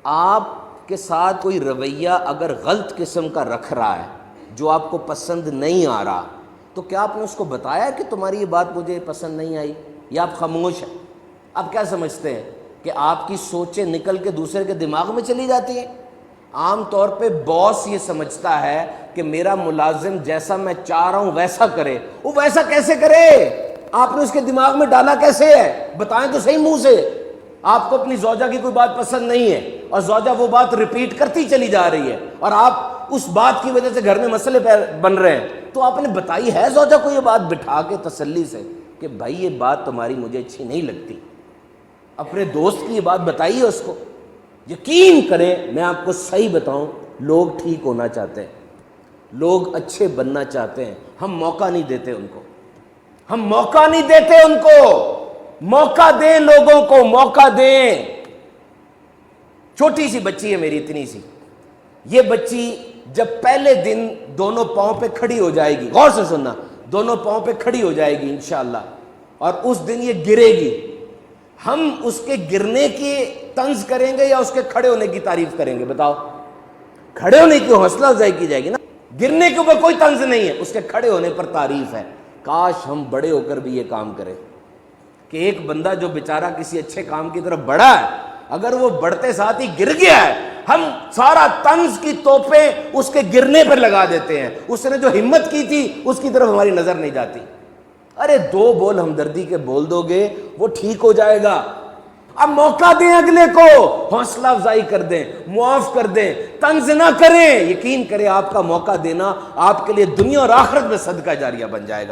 آپ کے ساتھ کوئی رویہ اگر غلط قسم کا رکھ رہا ہے جو آپ کو پسند نہیں آ رہا، تو کیا آپ نے اس کو بتایا کہ تمہاری یہ بات مجھے پسند نہیں آئی، یا آپ خاموش ہیں؟ آپ کیا سمجھتے ہیں کہ آپ کی سوچیں نکل کے دوسرے کے دماغ میں چلی جاتی ہیں؟ عام طور پہ باس یہ سمجھتا ہے کہ میرا ملازم جیسا میں چاہ رہا ہوں ویسا کرے، وہ ویسا کیسے کرے؟ آپ نے اس کے دماغ میں ڈالا کیسے ہے؟ بتائیں تو صحیح منہ سے۔ آپ کو اپنی زوجہ کی کوئی بات پسند نہیں ہے اور زوجہ وہ بات ریپیٹ کرتی چلی جا رہی ہے اور آپ اس بات کی وجہ سے گھر میں مسئلے بن رہے ہیں، تو آپ نے بتائی ہے زوجہ کو یہ بات بٹھا کے تسلی سے کہ بھائی یہ بات تمہاری مجھے اچھی نہیں لگتی؟ اپنے دوست کی یہ بات بتائیے اس کو۔ یقین کریں، میں آپ کو صحیح بتاؤں، لوگ ٹھیک ہونا چاہتے ہیں، لوگ اچھے بننا چاہتے ہیں، ہم موقع نہیں دیتے ان کو، ہم موقع نہیں دیتے ان کو۔ موقع دیں لوگوں کو، موقع دیں۔ چھوٹی سی بچی ہے میری، اتنی سی، یہ بچی جب پہلے دن دونوں پاؤں پہ کھڑی ہو جائے گی، غور سے سننا، دونوں پاؤں پہ کھڑی ہو جائے گی انشاءاللہ، اور اس دن یہ گرے گی، ہم اس کے گرنے کی طنز کریں گے یا اس کے کھڑے ہونے کی تعریف کریں گے؟ بتاؤ۔ کھڑے ہونے کی حوصلہ افزائی کی جائے گی نا، گرنے کے اوپر کوئی طنز نہیں ہے، اس کے کھڑے ہونے پر تعریف ہے۔ کاش ہم بڑے ہو کر بھی یہ کام کریں کہ ایک بندہ جو بیچارہ کسی اچھے کام کی طرف بڑھا ہے، اگر وہ بڑھتے ساتھ ہی گر گیا ہے، ہم سارا طنز کی توپیں اس کے گرنے پر لگا دیتے ہیں، اس نے جو ہمت کی تھی اس کی طرف ہماری نظر نہیں جاتی۔ ارے دو بول ہمدردی کے بول دو گے وہ ٹھیک ہو جائے گا۔ اب موقع دیں اگلے کو، حوصلہ افزائی کر دیں، معاف کر دیں، طنز نہ کریں۔ یقین کریں آپ کا موقع دینا آپ کے لیے دنیا اور آخرت میں صدقہ جاریہ بن جائے گا۔